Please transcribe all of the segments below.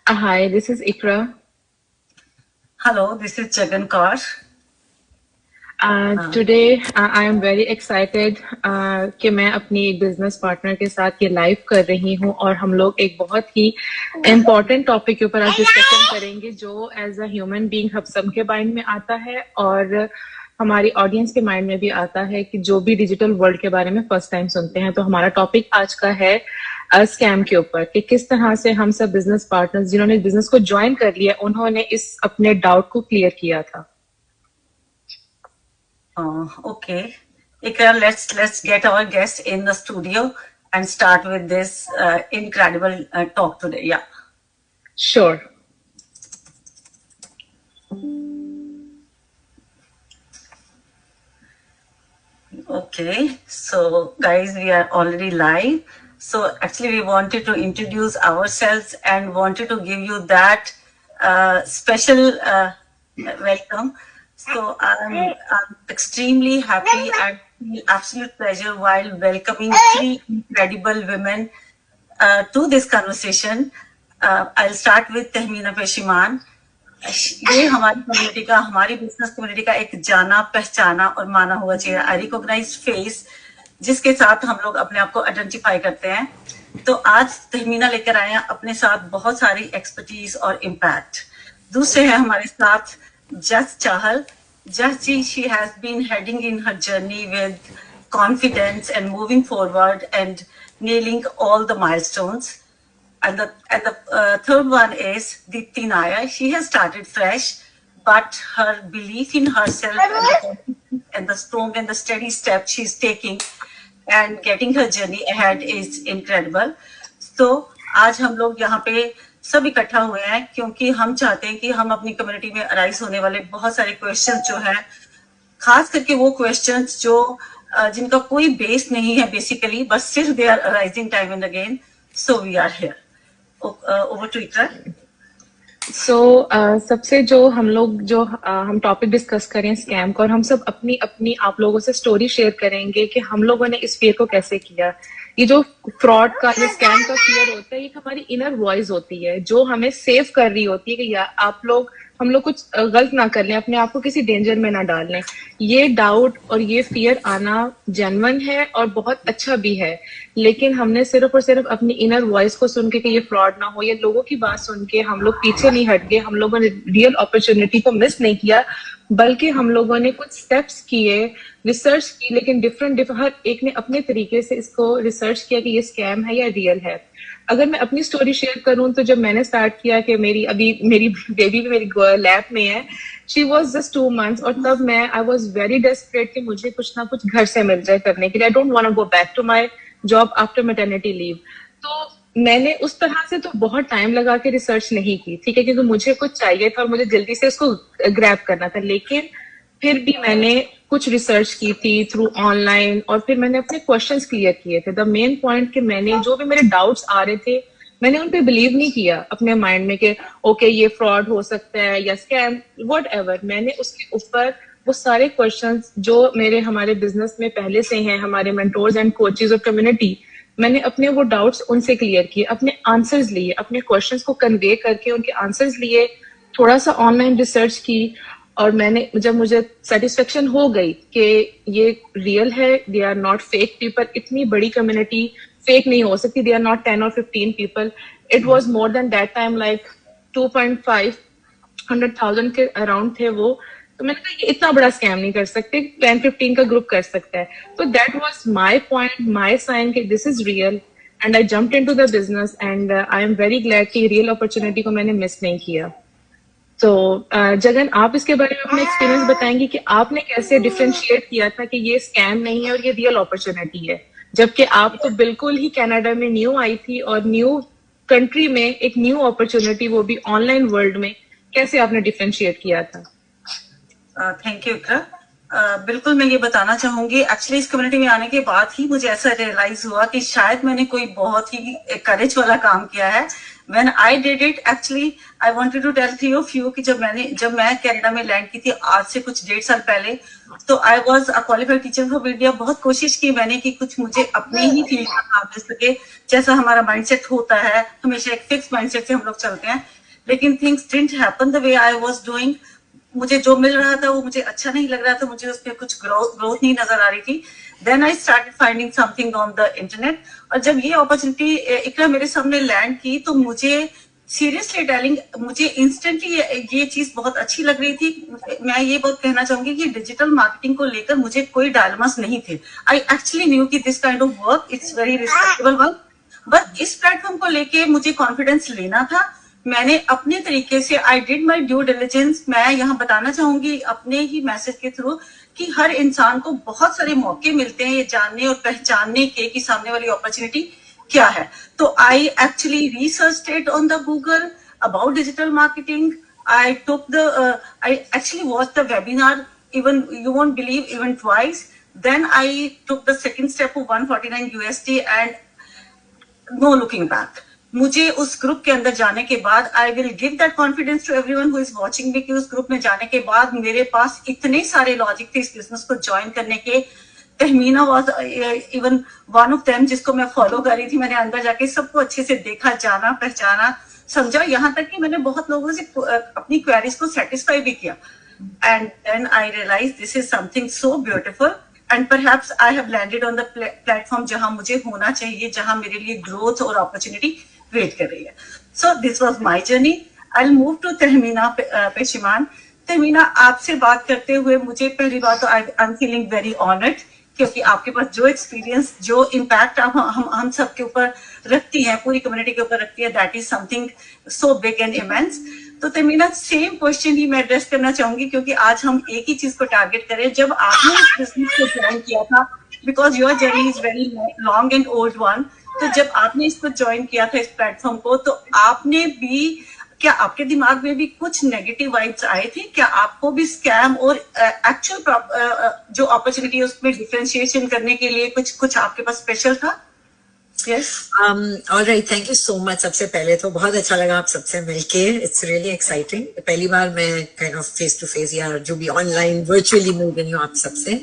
Hi, this is Ikra. Hello, this is Jagan Kaur. Today I am very excited कि मैं अपनी एक business partner के साथ ये लाइव कर रही हूँ और हम लोग एक बहुत ही इम्पोर्टेंट टॉपिक के ऊपर आज डिस्कशन करेंगे जो एज अ ह्यूमन बीइंग हम सबके माइंड में आता है और हमारी ऑडियंस के माइंड में भी आता है कि जो भी डिजिटल वर्ल्ड के बारे में फर्स्ट टाइम सुनते हैं। तो हमारा टॉपिक आज का है स्कैम के ऊपर कि किस तरह से हम सब बिजनेस पार्टनर्स जिन्होंने बिजनेस को ज्वाइन कर लिया उन्होंने इस अपने डाउट को क्लियर किया था। Okay, Ikra, let's get our guest in the studio and start with this incredible talk today. Yeah. Sure. Okay, so guys, we are already live. So actually, we wanted to introduce ourselves and wanted to give you that special welcome. So I'm extremely happy and feel absolute pleasure while welcoming three incredible women to this conversation. I'll start with Tehmeena Peshiman. ये हमारी community का, हमारी business community का एक जाना पहचाना और माना हुआ चेहरा, आई रिकॉग्नाइज फेस, जिसके साथ हम लोग अपने आप को आइडेंटिफाई करते हैं। तो आज तहमीना लेकर आए हैं अपने साथ बहुत सारी एक्सपर्टीज और इम्पैक्ट। दूसरे हैं हमारे साथ Jas Chahal. Jas ji, she has been heading in her journey with confidence and moving forward and nailing all the milestones. And the third one is Deepti Nair. She has started fresh, but her belief in herself and the strong and the steady steps she's taking and getting her journey ahead is incredible. So आज हम लोग यहाँ पे सब इकट्ठा हुए हैं क्योंकि हम चाहते हैं कि हम अपनी कम्युनिटी में अराइज होने वाले बहुत सारे क्वेश्चंस जो हैं, खास करके वो क्वेश्चंस जो जिनका कोई बेस नहीं है basically, but still they are arising time and again. So we are here. Over to Ikra. सबसे जो हम लोग जो हम टॉपिक डिस्कस करें स्कैम का, और हम सब अपनी अपनी आप लोगों से स्टोरी शेयर करेंगे कि हम लोगों ने इस फियर को कैसे किया। ये जो फ्रॉड का, ये स्कैम का फियर होता है, ये हमारी इनर वॉइस होती है जो हमें सेव कर रही होती है कि या आप लोग हम लोग कुछ गलत ना कर लें, अपने आप को किसी डेंजर में ना डाल लें। ये डाउट और ये फियर आना जेन्युइन है और बहुत अच्छा भी है, लेकिन हमने सिर्फ और सिर्फ अपनी इनर वॉइस को सुन के कि ये फ्रॉड ना हो, या लोगों की बात सुन के हम लोग पीछे नहीं हट गए, हम लोगों ने रियल अपॉर्चुनिटी को मिस नहीं किया, बल्कि हम लोगों ने कुछ स्टेप्स किए, रिसर्च की, लेकिन डिफरेंट हर एक ने अपने तरीके से इसको रिसर्च किया कि ये स्कैम है या रियल है। अगर मैं अपनी स्टोरी शेयर करूं तो जब मैंने स्टार्ट किया कि मेरी बेबी भी मेरी लैब में है, शी वॉज जस्ट 2 months, और तब मैं आई वॉज वेरी डेस्परेट कि मुझे कुछ ना कुछ घर से मिल जाए करने के लिए। I don't want to go back to my job after maternity leave. तो मैंने उस तरह से तो बहुत टाइम लगा के रिसर्च नहीं की, ठीक है, क्योंकि मुझे कुछ चाहिए था और मुझे जल्दी से उसको ग्रैब करना था। लेकिन फिर भी मैंने कुछ रिसर्च की थी थ्रू ऑनलाइन, और फिर मैंने अपने क्वेश्चंस क्लियर किए थे। द मेन पॉइंट कि मैंने जो भी मेरे डाउट्स आ रहे थे, मैंने उन पे बिलीव नहीं किया अपने माइंड में कि ओके ये फ्रॉड हो सकता है या स्कैम वट एवर। मैंने उसके ऊपर वो सारे क्वेश्चंस जो मेरे हमारे बिजनेस में पहले से हैं, हमारे मेंटोर्स एंड कोचेज और कम्युनिटी, मैंने अपने वो डाउट्स उनसे क्लियर किए, अपने आंसर्स लिए, अपने क्वेश्चंस को कन्वे करके उनके आंसर्स लिए, थोड़ा सा ऑनलाइन रिसर्च की, और मैंने जब मुझे सेटिस्फेक्शन हो गई कि ये रियल है, they are not fake people, इतनी बड़ी कम्युनिटी फेक नहीं हो सकती, they are not 10 or 15 people, it was more than that time, like 2,500,000 के अराउंड थे वो। तो मैंने कहा ये इतना बड़ा स्कैम नहीं कर सकते, 10-15 का ग्रुप कर सकता है। तो that was my point, my sign कि this is real, and I jumped into the business, and I am very glad कि रियल अपॉर्चुनिटी को मैंने मिस नहीं किया। तो जगन, आप इसके बारे में अपना एक्सपीरियंस बताएंगे कि आपने कैसे डिफरेंशिएट किया था कि ये स्कैम नहीं है और ये रियल अपॉर्चुनिटी है, जबकि आप तो बिल्कुल ही कनाडा में न्यू आई थी और न्यू कंट्री में एक न्यू अपॉर्चुनिटी, वो भी ऑनलाइन वर्ल्ड में, कैसे आपने डिफरेंशिएट किया था? Thank you, Ikra. बिल्कुल मैं ये बताना चाहूंगी, एक्चुअली इस कम्युनिटी में आने के बाद ही मुझे ऐसा रियलाइज हुआ कि शायद मैंने कोई बहुत ही करेज वाला काम किया है. When I did it, actually, I wanted to tell you few कि जब मैं कनाडा में लैंड की थी आज से कुछ 1.5 साल पहले, तो I was a qualified teacher from India. बहुत कोशिश की मैंने कि कुछ मुझे अपने ही फील्ड का काम मिल सके, जैसा हमारा माइंडसेट होता है, हमेशा एक फिक्स माइंडसेट से हम लोग चलते हैं. लेकिन things didn't happen the way I was doing. मुझे जो मिल रहा था वो मुझे अच्छा नहीं लग रहा था, मुझे उसमें कुछ ग्रोथ नहीं नजर आ रही थी. Then I started finding something on the internet. और जब ये अपॉर्चुनिटी इकरा मेरे सामने लैंड की, तो मुझे सीरियसली टेलिंग, मुझे इंस्टेंटली ये चीज बहुत अच्छी लग रही थी. मैं ये बहुत कहना चाहूंगी कि डिजिटल मार्केटिंग को लेकर मुझे कोई डायलेमास नहीं थे. आई एक्चुअली न्यू कि this kind of work it's very respectable work, but इस प्लेटफॉर्म को लेके मुझे कॉन्फिडेंस लेना था. मैंने अपने तरीके से I did my due diligence. मैं यहाँ बताना चाहूंगी अपने ही मैसेज के थ्रू कि हर इंसान को बहुत सारे मौके मिलते हैं ये जानने और पहचानने के कि सामने वाली अपॉर्चुनिटी क्या है. तो I actually researched on the Google about digital marketing. I took the I actually watch the webinar, even you won't believe, even twice. Then I took the second step of 149 USD and no looking back. मुझे उस group के अंदर जाने के बाद I will give that confidence to everyone who is watching me कि उस group में जाने के बाद मेरे पास इतने सारे लॉजिक थे इस बिजनेस को ज्वाइन करने के. Tahmina was even one of them जिसको मैं फॉलो कर रही थी. मैंने अंदर जाके सबको अच्छे से देखा, जाना, पहचाना, समझा, यहाँ तक कि मैंने बहुत लोगों से अपनी क्वेरीज को सेटिस्फाई भी किया. And then I realized this is something so beautiful, and perhaps I have landed on the platform जहां मुझे होना चाहिए, जहां मेरे लिए growth और opportunity wait कर रही है. So this was my journey. I'll move to Tahmina पेशिमान. Tahmina, आपसे बात करते हुए मुझे पहली बात तो I'm feeling very honored, क्योंकि आपके पास जो एक्सपीरियंस, जो इम्पैक्ट आप हम सब के ऊपर रखती हैं, पूरी कम्युनिटी के ऊपर रखती है, that is something so big and immense. तो तमीना, सेम क्वेश्चन ही मैं एड्रेस करना चाहूंगी, क्योंकि आज हम एक ही चीज को टारगेट करें. जब आपने इस बिजनेस को ज्वाइन किया था, because your journey is very long and old one, तो जब आपने इसको ज्वाइन किया था, इस प्लेटफॉर्म को, तो आपने भी, क्या आपके दिमाग में भी कुछ नेगेटिव वाइब्स आए थे? क्या आपको भी स्कैम और एक्चुअल जो अपॉर्चुनिटी है उसमें डिफरेंशिएशन करने के लिए कुछ आपके पास स्पेशल था? Yes. All right. Thank you so much. सबसे पहले तो बहुत अच्छा लगा आप सबसे मिलके. It's really exciting. पहली बार मैं kind of face to face या जो भी online virtually मिल गई हूँ आप सबसे.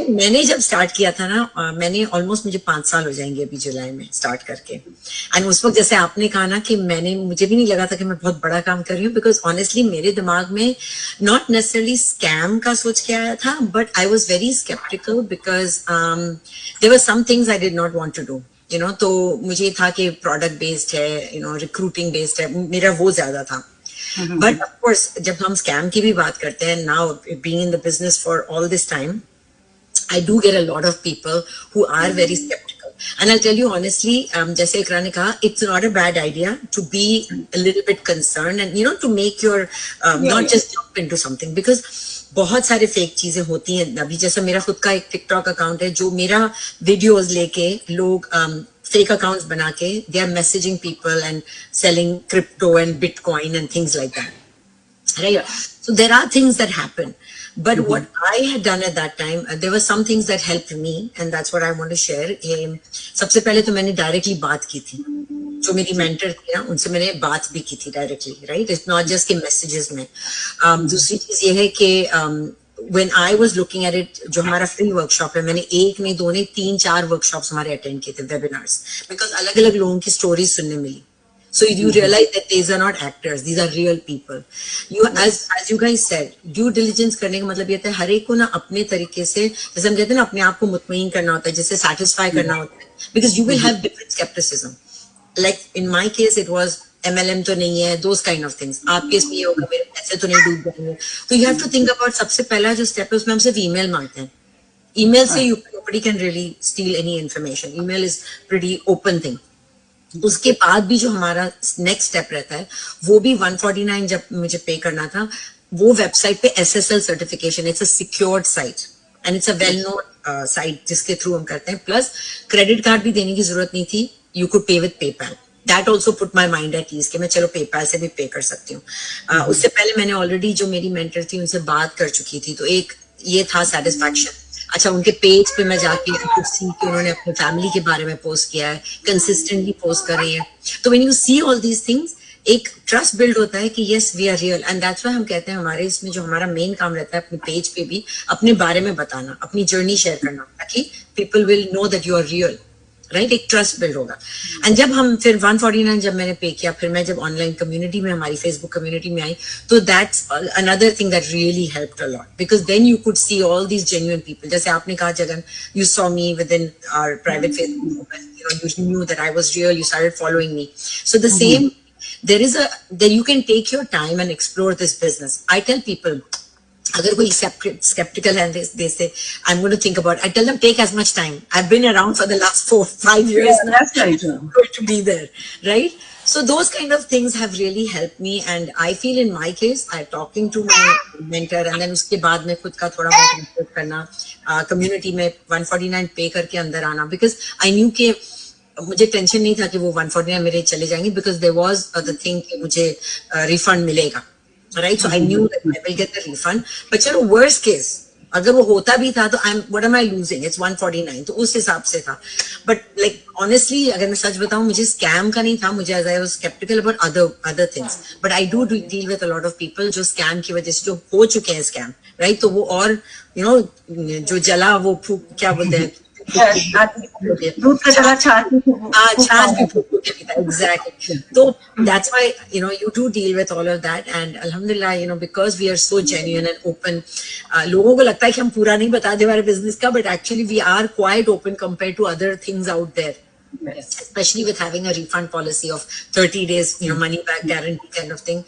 मैंने जब स्टार्ट किया था ना, मैंने almost मुझे 5 साल हो जाएंगे अभी जुलाई में स्टार्ट करके. And उस वक्त जैसे आपने कहा ना कि मुझे भी नहीं लगा था कि मैं बहुत बड़ा काम कर रही हूँ, because honestly मेरे दिमाग में not necessarily scam का सोच के आया था, but I was very skeptical because there were some things I did not want to do, you know. तो मुझे था कि प्रोडक्ट बेस्ड है, you know, रिक्रूटिंग बेस्ड है, मेरा वो ज्यादा था. बट ऑफ कोर्स जब हम स्कैम की भी बात करते हैं, now being in the business for all this time, I do get a lot of people who are very skeptical. And I'll tell you honestly, जैसे इकरा ने कहा, it's not a bad idea to be a little bit concerned and, you know, to make your, not just jump into something, because बहुत सारे fake चीजें होती हैं. अभी जैसा मेरा खुद का एक टिकटॉक अकाउंट है, जो मेरा वीडियोस लेके लोग फेक अकाउंट्स बना के they are messaging people and selling crypto and bitcoin and things like that. Right? So there are things that happen. But what I had done at that time, there were some things that helped me, and that's what I want to share. सबसे पहले तो मैंने directly बात की थी, जो मेरी mentor थी ना, उनसे मैंने बात भी की थी directly, right? It's not just के मैसेजेस में. दूसरी चीज ये है कि when I was looking at it, जो हमारा फ्री वर्कशॉप है, मैंने 1 नहीं 2 नहीं 3-4 वर्कशॉप्स हमारे अटेंड किए थे, वेबिनार्स, बिकॉज अलग अलग लोगों की स्टोरीज सुनने मिली. So you realize that these are not actors; these are real people. You, as you guys said, due diligence करने का मतलब ये था हर एक को ना अपने तरीके से, जैसे हम कहते हैं ना, अपने आप को मुतमईन करना होता है, जैसे satisfy करना होता है. Because you will have different skepticism. Like in my case, it was MLM तो नहीं है, those kind of things. आपके इसमें ये होगा, मेरे पैसे तो नहीं डूब जाएंगे. तो you have to think about, सबसे पहला जो स्टेप है उसमें हम सिर्फ ईमेल मांगते हैं. ईमेल से nobody can really steal any information. Email is pretty open thing. उसके बाद भी जो हमारा नेक्स्ट स्टेप रहता है, वो भी 149 जब मुझे पे करना था, वो वेबसाइट पे SSL certification, it's a secured site and it's a well known site जिसके थ्रू हम करते हैं. प्लस क्रेडिट कार्ड भी देने की जरूरत नहीं थी, you could pay with PayPal. That also put my mind at ease कि मैं चलो पेपैल से भी पे कर सकती हूँ. उससे पहले मैंने ऑलरेडी जो मेरी मेंटर थी उनसे बात कर चुकी थी, तो एक ये था सेटिस्फैक्शन। अच्छा, उनके पेज पे मैं जाके कुछ सी कि उन्होंने अपने फैमिली के बारे में पोस्ट किया है, कंसिस्टेंटली पोस्ट कर रही है। तो when you see all these things, एक ट्रस्ट बिल्ड होता है कि yes we are real, and that's why हम कहते हैं हमारे इसमें जो हमारा मेन काम रहता है अपने पेज पे भी अपने बारे में बताना, अपनी जर्नी शेयर करना, ताकि people will know that you are real, right? एक ट्रस्ट बिल्ड होगा। एंड जब हम फिर 149 जब मैंने पे किया, फिर मैं जब ऑनलाइन कम्युनिटी में, हमारी फेसबुक कम्युनिटी में आई, तो that's another thing that really helped a lot, because then you could see all these genuine people. जैसे आपने कहा Jagan, you saw me with in our private Facebook, you knew that I was real, you started following me. So the same, there you can take your time and explore this business. I tell people, अगर कोई skeptical है, they say I'm going to think about it. I tell them take as much time. I've been around for the last 4-5 years. Yeah, that's right. I'm going to be there, right? So those kind of things have really helped me, and I feel in my case, I'm talking to my mentor, and then उसके बाद में खुद का थोड़ा बहुत research करना, community में 149 पे करके अंदर आना, because I knew कि मुझे टेंशन नहीं था कि वो 149 मेरे चले जाएंगे, because there was the thing कि मुझे refund मिलेगा, right? So I knew that I will get the refund. But चलो worst case, अगर वो होता भी था तो what am I losing? It's 149, तो उस हिसाब से था. But like honestly, अगर मैं सच बताऊं, मुझे scam का नहीं था, मुझे as I was skeptical about other things. But I do deal with a lot of people जो scam की वजह से जो हो चुके हैं scam, right? तो वो और you know जो जला वो फूक क्या बोलते हैं, दूध का जला छाछ भी फूक के पीता, exactly. So that's why you do deal with all of that, and alhamdulillah, because we are so genuine and open, लोगों को लगता है कि हम पूरा नहीं बताते हमारे बिजनेस का, but actually we are quite open compared to other things out there. Yes. Especially with having a refund policy of 30 days, money back guarantee kind of thing.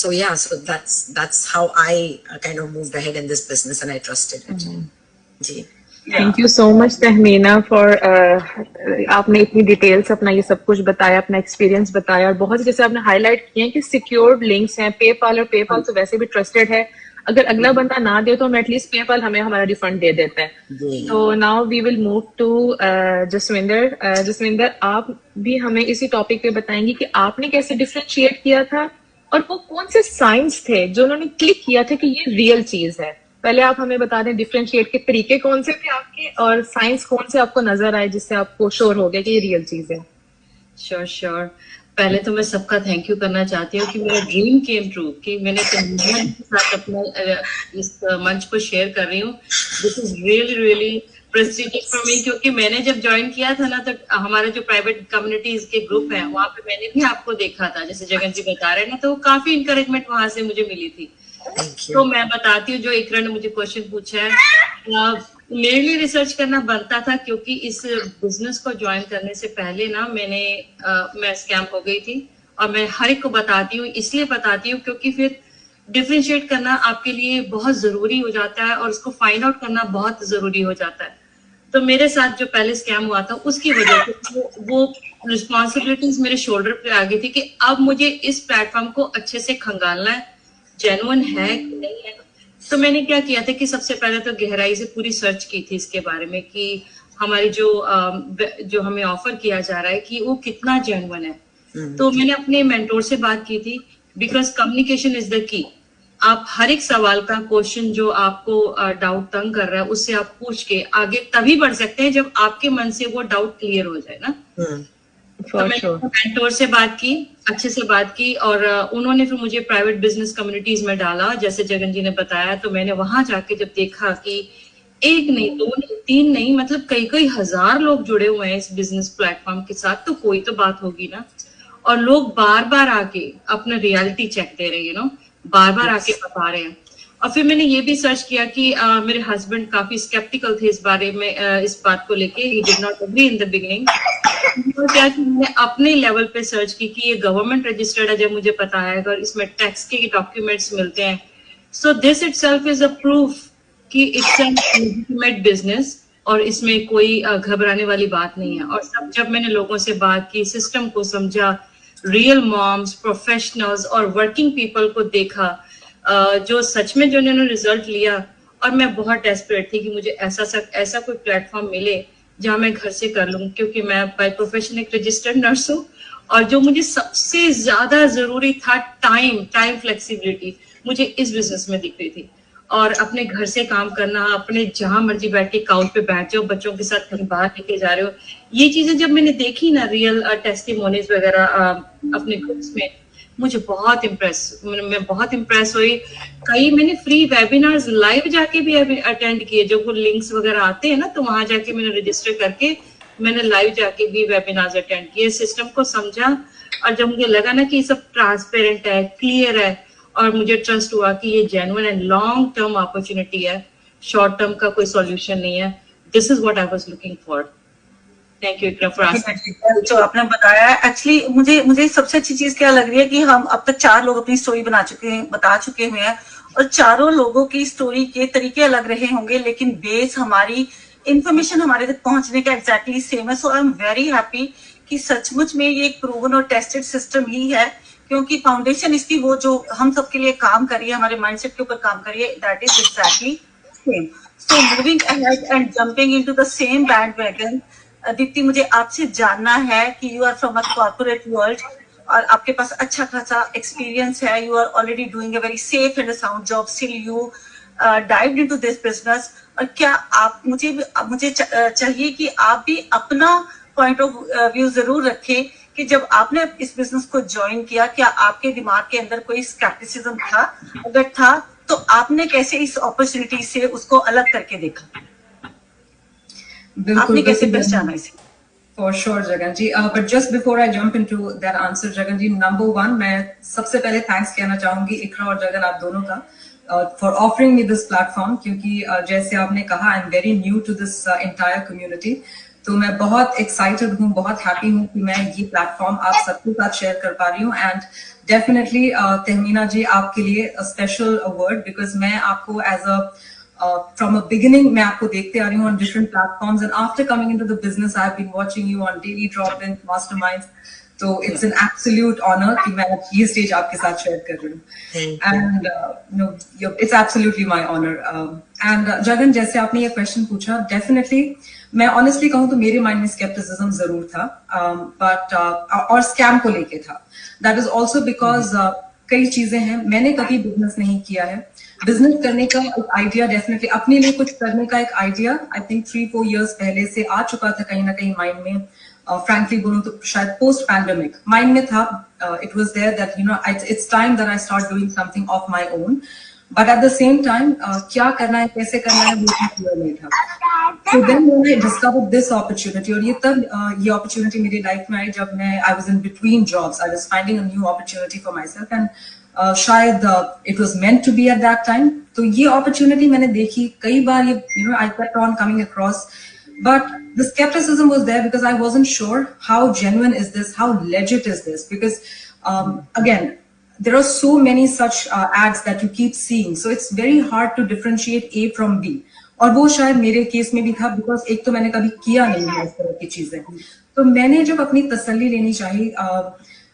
So yeah, so that's how I kind of moved ahead in this business, and I trusted it. जी. Thank you so much Tahmina for आपने इतनी details अपना ये सब कुछ बताया, अपना experience बताया, और बहुत जैसे आपने हाईलाइट किए हैं कि सिक्योर्ड लिंक्स हैं, पेपाल, और पेपाल तो वैसे भी ट्रस्टेड है, अगर अगला बंदा ना दे तो हम एटलीस्ट पेपाल हमें हमारा रिफंड दे देते हैं। तो now we will move to Jasvinder. Jasvinder, आप भी हमें इसी टॉपिक पे बताएंगे कि आपने कैसे डिफरेंशिएट किया था, और वो कौन से साइंस थे जो उन्होंने क्लिक किया था कि ये रियल चीज है। पहले आप हमें बता दें डिफरेंशिएट के तरीके कौन से थे आपके, और साइंस कौन से आपको नजर आए जिससे आपको श्योर हो गया कि ये रियल चीज है। श्योर। पहले तो मैं सबका थैंक यू करना चाहती हूँ कि मेरा ड्रीम केम ट्रू, कि मैंने तहमीना के साथ अपना इस मंच को शेयर कर रही हूँ। This is really prestigious for me, क्योंकि मैंने जब ज्वाइन किया था ना, तो हमारे जो प्राइवेट कम्युनिटीज के ग्रुप है वहाँ पे मैंने भी आपको देखा था, जैसे जगन जी बता रहे हैं ना, तो काफी इंकरेजमेंट वहां से मुझे मिली थी। तो मैं बताती हूँ, जो इकरा ने मुझे क्वेश्चन पूछा है, मेरे लिए रिसर्च करना बनता था, क्योंकि इस बिजनेस को ज्वाइन करने से पहले ना मैं स्कैम हो गई थी, और मैं हर एक को बताती हूँ, इसलिए बताती हूँ क्योंकि फिर डिफरेंशिएट करना आपके लिए बहुत जरूरी हो जाता है, और उसको फाइंड आउट करना बहुत जरूरी हो जाता है। तो मेरे साथ जो पहले स्कैम हुआ था, उसकी वजह से वो रिस्पॉन्सिबिलिटीज मेरे शोल्डर पे आ गई थी कि अब मुझे इस प्लेटफॉर्म को अच्छे से खंगालना है, जेन्युइन है कि नहीं है। तो मैंने क्या किया था कि सबसे पहले तो गहराई से पूरी सर्च की थी इसके बारे में, कि हमारी जो हमें ऑफर किया जा रहा है कि वो कितना जेन्युइन है। तो मैंने अपने मेंटोर से बात की थी, बिकॉज कम्युनिकेशन इज द की। आप हर एक सवाल का क्वेश्चन जो आपको डाउट तंग कर रहा है, उससे आप पूछ के आगे तभी बढ़ सकते हैं जब आपके मन से वो डाउट क्लियर हो जाए ना। तो मैंने मेंटोर से बात की, अच्छे से बात की, और उन्होंने फिर मुझे प्राइवेट बिजनेस कम्युनिटीज में डाला, जैसे जगन जी ने बताया। तो मैंने वहां जाके जब देखा कि एक नहीं, दो नहीं, तीन नहीं, मतलब कई हजार लोग जुड़े हुए हैं इस बिजनेस प्लेटफॉर्म के साथ, तो कोई तो बात होगी ना। और लोग बार बार आके अपना रियलिटी चेक दे रहे हैं, बार बार आके बता रहे हैं। और फिर मैंने ये भी सर्च किया कि मेरे हस्बैंड काफी स्केप्टिकल थे इस बारे में, इस बात को लेके, he did not agree in the beginning. तो क्या कि मैंने अपने लेवल पे सर्च की कि ये गवर्नमेंट रजिस्टर्ड है, जब मुझे पता है, और इसमें टैक्स के डॉक्यूमेंट्स मिलते हैं। So this itself is a proof कि इट्स एन लेजिटिमेट बिजनेस, और इसमें कोई घबराने वाली बात नहीं है। और जब मैंने लोगों से बात की, सिस्टम को समझा, रियल मॉम्स, प्रोफेशनल्स और वर्किंग पीपल को देखा, जो सच में जो उन्होंने रिजल्ट लिया, और मैं बहुत डेस्परेट थी कि मुझे ऐसा कोई प्लेटफॉर्म मिले जहां मैं घर से कर लूं, क्योंकि मैं बाय प्रोफेशन एक रजिस्टर्ड नर्स हूँ। और जो मुझे सबसे ज्यादा जरूरी था, टाइम फ्लेक्सिबिलिटी, मुझे इस बिजनेस में दिख रही थी। और अपने घर से काम करना, अपने जहां मर्जी बैठ के काउच पे बैठ जाओ, बच्चों के साथ कहीं बाहर लेके जा रहे हो, ये चीजें जब मैंने देखी ना, रियल टेस्टिमोनीज वगैरह अपने ग्रुप्स में, मुझे बहुत मैं बहुत इम्प्रेस हुई। कई मैंने फ्री वेबिनार्स लाइव जाके भी अटेंड किए, जो वो लिंक्स वगैरह आते हैं ना, तो वहां जाके मैंने रजिस्टर करके मैंने लाइव जाके भी वेबिनार्स अटेंड किए, सिस्टम को समझा, और जब मुझे लगा ना कि सब ट्रांसपेरेंट है, क्लियर है, और मुझे ट्रस्ट हुआ कि ये genuine and long term opportunity है, शॉर्ट टर्म का कोई सॉल्यूशन नहीं है। This is what I was looking for. Thank you Iqra for asking. जो आपने बताया, एक्चुअली मुझे सबसे अच्छी चीज क्या लग रही है कि हम अब तक 4 लोग अपनी स्टोरी बता चुके हुए हैं, और चारों लोगों की स्टोरी के तरीके अलग रहे होंगे, लेकिन बेस हमारी इंफॉर्मेशन हमारे तक पहुंचने का एग्जैक्टली सेम है। सो आई एम वेरी हैप्पी कि सचमुच में ये एक प्रूवन और टेस्टेड सिस्टम ही है, क्योंकि फाउंडेशन इसकी वो जो हम सबके लिए काम करिए, हमारे माइंडसेट के ऊपर काम करिए, that is exactly same. So moving ahead and jumping into the same bandwagon, Deepti, मुझे आपसे जानना है कि you are from a corporate world और आपके पास अच्छा खासा एक्सपीरियंस है, you are already doing a very safe and sound job, still you dived into this business. और क्या आप मुझे चाहिए कि आप भी अपना पॉइंट ऑफ व्यू जरूर रखें कि जब आपने इस बिजनेस को ज्वाइन किया, क्या आपके दिमाग के अंदर कोई स्केप्टिसिज्म था? अगर था तो आपने कैसे इस अपॉर्चुनिटी से उसको अलग करके देखा? आपने कैसे पहचाना इसे? For sure, Jagan ji. But just before I jump into that answer, Jagan ji, number one, मैं सबसे पहले thanks कहना चाहूंगी इकरा और जगन आप दोनों का for offering me this platform, क्योंकि जैसे आपने कहा I'm very new to this entire community, तो मैं बहुत excited हूँ, बहुत happy हूँ कि मैं ये platform आप सबके साथ share कर पा रही हूँ। And definitely तहमीना जी आपके लिए a special word, because मैं आपको as a from a beginning मैं आपको देखते आ रही हूँ on different platforms, and after coming into the business I've been watching you on daily drop-in masterminds, so it's an absolute honor कि मैं ये stage आपके साथ share कर रही हूँ, and it's absolutely my honor। and Jagan, जैसे आपने ये question पूछा, definitely मैं honestly कहूँ तो मेरे mind में skepticism जरूर था, but और scam को लेके था। that is also because कई चीजें हैं, मैंने कभी बिजनेस नहीं किया है, बिजनेस करने का एक आइडिया डेफिनेटली अपने लिए कुछ करने का एक आइडिया आई थिंक 3-4 years पहले से आ चुका था कहीं ना कहीं माइंड में। फ्रैंकली बोलूं तो शायद पोस्ट पैंडेमिक माइंड में था, it was there that you know it's time that I start doing something of my own, but at the same time क्या करना है, कैसे करना है, वो क्लियर नहीं था। So then when I discovered this opportunity, और ये तब ये opportunity मेरी लाइफ में आई जब मैं I was in between jobs, I was finding a new opportunity for myself, and शायद it was meant to be at that time। तो ये opportunity मैंने देखी कई बार, ये I kept on coming across, but the skepticism was there because I wasn't sure how genuine is this, how legit is this, because again there are so many such ads that you keep seeing, so it's very hard to differentiate A from B। और वो शायद मेरे case में भी था, because एक तो मैंने कभी किया नहीं है इस तरह की चीजें, तो मैंने जब अपनी तसल्ली लेनी चाहिए,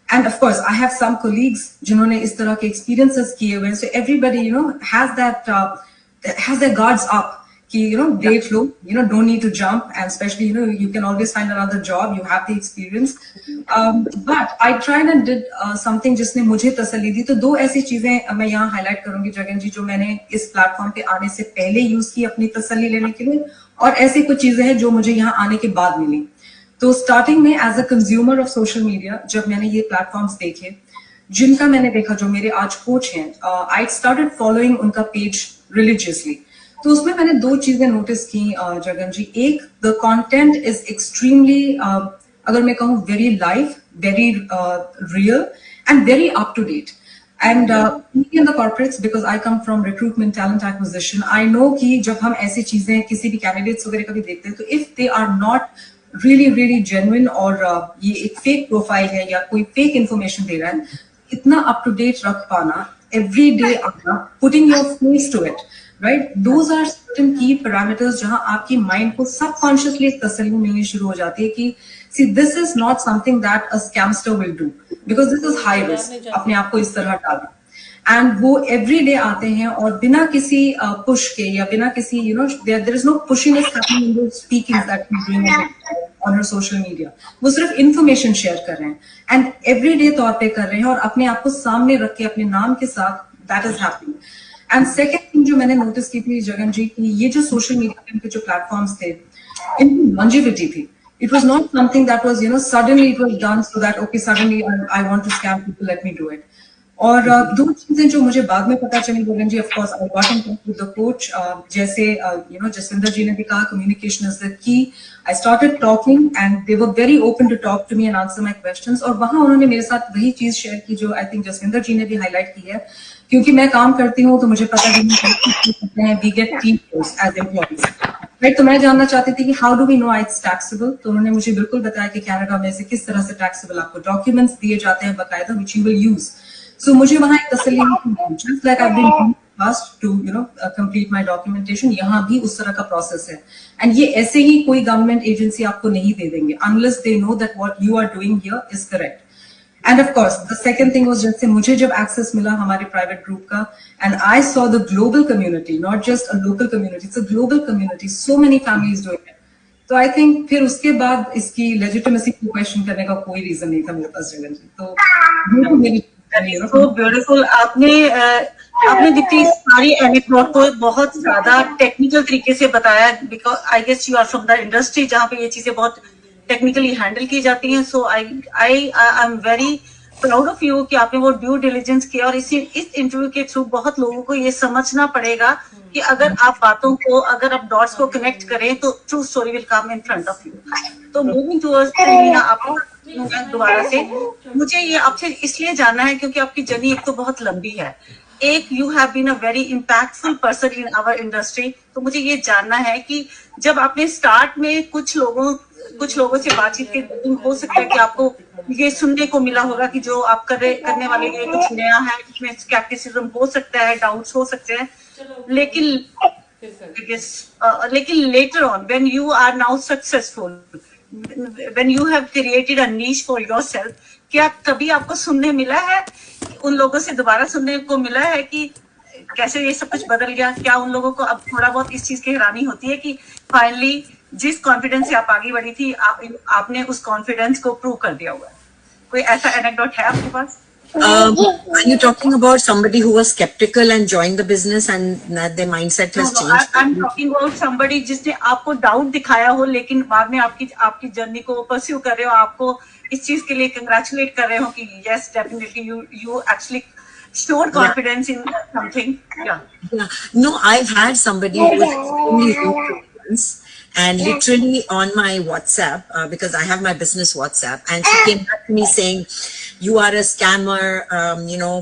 and of course I have some colleagues जिन्होंने इस तरह के एक्सपीरियंसेस किए हुए हैं, so everybody has their guards up कि देख लो, don't need to jump, and especially you can always find another job, you have the experience, but I tried and did something जिसने मुझे तसल्ली दी। तो 2 ऐसी चीजें मैं यहाँ हाईलाइट करूंगी जगन जी, जो मैंने इस प्लेटफॉर्म पे आने से पहले यूज की अपनी तसल्ली लेने के लिए, और ऐसी कुछ चीजें हैं जो मुझे यहाँ आने के बाद मिली। तो स्टार्टिंग में as a consumer of social media जब मैंने ये प्लेटफॉर्म्स देखे, जिनका मैंने देखा जो मेरे आज कोच हैं, आई स्टार्टेड फॉलोइंग उनका पेज रिलीजियसली। तो उसमें मैंने 2 चीजें नोटिस की जगन जी। एक, द कंटेंट इज एक्सट्रीमली, अगर मैं कहूँ, very live, very real and very up to date. And in the corporates, because I come from recruitment, talent acquisition, I know कि जब हम ऐसी चीजें किसी भी कैंडिडेट्स वगैरह कभी देखते हैं, तो if they are not really genuine, और ये एक फेक प्रोफाइल है या कोई फेक इंफॉर्मेशन दे रहा है, इतना अप टू डेट रख पाना, एवरी डे आना, putting your face to it, right, those are certain key parameters जहां आपकी माइंड को सबकॉन्शियसली एक तसल्ली मिलनी शुरू हो जाती है कि see this is not something that a scamster will do, because this is high risk, अपने आप को इस तरह डालना। एंड वो एवरी डे आते हैं और बिना किसी पुश के या बिना किसी there is no pushing happening in the speakings that we doing on social media. वो सिर्फ इंफॉर्मेशन शेयर कर रहे हैं एंड एवरी डे तौर पे कर रहे हैं और अपने आप को सामने रख के अपने नाम के साथ, that is happening. And second thing thing जो मैंने नोटिस की थी जगन जी कि ये जो सोशल मीडिया के जो प्लेटफॉर्म्स थे इनकी लॉन्जेविटी थी. It was not something that was, suddenly it was done so that, okay, suddenly I want to scam people, let me do it. और दो चीजें जो मुझे बाद में पता चली Gagan ji, of course I got in touch with the coach. जैसे जसविंदर जी ने भी कहा, communication is the key. I started talking and they were very open to talk to me and answer my questions. और वहां उन्होंने मेरे साथ वही चीज शेयर की जो आई थिंक जसविंदर जी ने भी हाईलाइट की है. क्योंकि मैं काम करती हूँ तो मुझे पता है we get teachers as employees, right. तो मैं जानना चाहती थी कि how do we know it's taxable. तो उन्होंने मुझे बिल्कुल बताया कि कनाडा में से किस तरह से टैक्सेबल आपको डॉक्यूमेंट्स दिए जाते हैं बाकायदा, which you will use. So मुझे वहां एक तसल्ली हुई, just like I've been asked to complete my documentation, यहाँ भी उस तरह का प्रोसेस है. एंड ये ऐसे ही कोई गवर्नमेंट एजेंसी आपको नहीं दे देंगे unless they know that what you are doing here is correct. And of course the second thing was, जैसे मुझे जब एक्सेस मिला हमारे प्राइवेट ग्रुप का and I saw the global community, not just a local community, it's a global community, so many families doing it. तो I think फिर उसके बाद इसकी लेजिटिमेसी को क्वेश्चन करने का कोई रीजन नहीं था मेरे पास जगन जी. तो मेरी so beautiful. आपने जितनी सारी एनेक्डोट को बहुत ज्यादा टेक्निकल तरीके से बताया, because I guess you are from the industry जहाँ पे ये चीजें बहुत टेक्निकली हैंडल की जाती हैं. So I am very proud of you कि आपने वो ड्यू डिलिजेंस किया. और इस इंटरव्यू के थ्रू बहुत लोगों को ये समझना पड़ेगा कि अगर आप बातों को, अगर आप डॉट्स को कनेक्ट करें तो true story will come in front of you. तो मूविंग टूवर्ड्स आप दोबारा से मुझे ये आपसे इसलिए जानना है क्योंकि आपकी जर्नी एक तो बहुत लंबी है, एक you have been a very impactful person in our industry. तो मुझे ये जानना है कि जब आपने स्टार्ट में कुछ लोगों से बातचीत की, हो सकता है कि आपको ये सुनने को मिला होगा कि जो आप करने वाले ये कुछ नया है, इसमें स्केप्टिसिज्म हो सकता है, डाउट्स हो सकते हैं, लेकिन later on when you are now successful, when you have created a niche for yourself, क्या कभी आपको सुनने मिला है, उन लोगों से दोबारा सुनने को मिला है कि कैसे ये सब कुछ बदल गया? क्या उन लोगों को अब थोड़ा बहुत इस चीज की हैरानी होती है कि फाइनली जिस कॉन्फिडेंस से आप आगे बढ़ी थी आपने उस कॉन्फिडेंस को प्रूव कर दिया हुआ है? कोई ऐसा एनेक्डोट है आपके पास? Are you talking about somebody who was skeptical and joined the business and that their mindset has changed? I'm talking about somebody जिसने आपको डाउट दिखाया हो लेकिन बाद में आपकी जर्नी को परस्यू कर रहे हो, आपको इस चीज के लिए कंग्रेचुलेट कर रहे हो कि yes definitely you actually showed confidence in something. Yeah. No, I've had somebody who was extremely rude to me. And literally on my WhatsApp, because I have my business WhatsApp, and she came back to me saying, you are a scammer,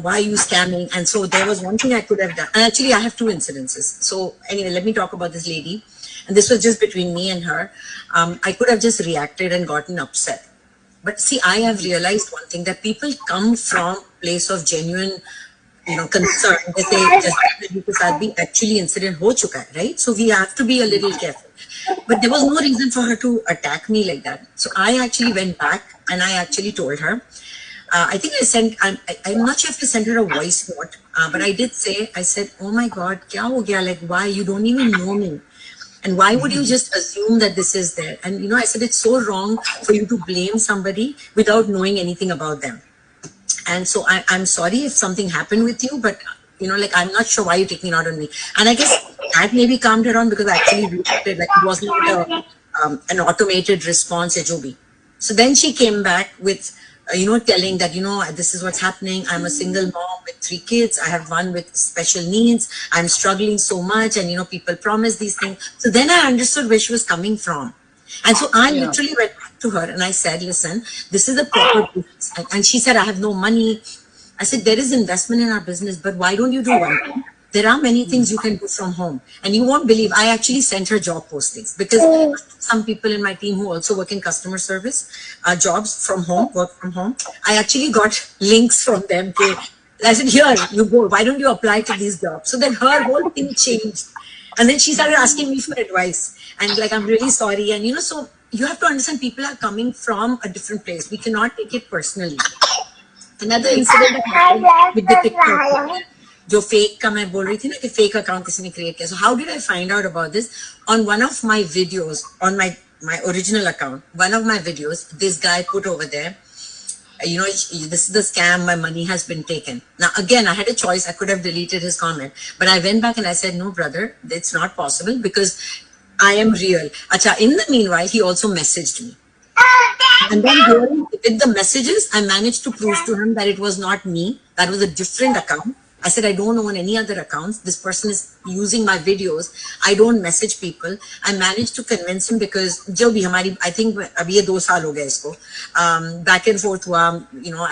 why are you scamming? And so there was one thing I could have done. And actually I have two incidences. So anyway, let me talk about this lady. And this was just between me and her. I could have just reacted and gotten upset. But see, I have realized one thing, that people come from a place of genuine concern. They say, because I've been actually incident ho chuka hai, right? So we have to be a little careful. But there was no reason for her to attack me like that. So I actually went back and I actually told her. I think I sent, I'm not sure if I sent her a voice note, but I did say, I said, oh my God, kya ho gaya? Like, why? You don't even know me. And why would you just assume that this is there? And, I said, it's so wrong for you to blame somebody without knowing anything about them. And so I'm sorry if something happened with you, but I'm not sure why you're taking it out on me. And I guess that maybe calmed her down because I actually reacted, like it wasn't an automated response, Joby. So then she came back with, telling that, this is what's happening. I'm a single mom with 3 kids. I have one with special needs. I'm struggling so much. And, people promise these things. So then I understood where she was coming from. And so I literally went back to her and I said, listen, this is a proper business. And she said, I have no money. I said, there is investment in our business, but why don't you do one thing? There are many things you can do from home. And you won't believe, I actually sent her job postings because some people in my team who also work in customer service, jobs from home, work from home. I actually got links from them. I said, here, you go. Why don't you apply to these jobs? So then her whole thing changed. And then she started asking me for advice. And like, I'm really sorry. And so you have to understand people are coming from a different place. We cannot take it personally. Another incident that happened with the TikTok. जो fake का मैं बोल रही थी ना कि fake account किसी ने क्रिएट किया. So how did I find out about this? On one of my videos, on my original account, one of my videos, this guy put over there, this is the scam, my money has been taken. Now, again, I had a choice. I could have deleted his comment, but I went back and I said, no, brother, it's not possible because I am real. Acha, in the meanwhile, he also messaged me. And then with the messages, I managed to prove to him that it was not me. That was a different account. I said, I don't own any other accounts. This person is using my videos. I don't message people. I managed to convince him because जो भी हमारी, I think अभी ये 2 साल हो गए इसको, back and forth हुआ,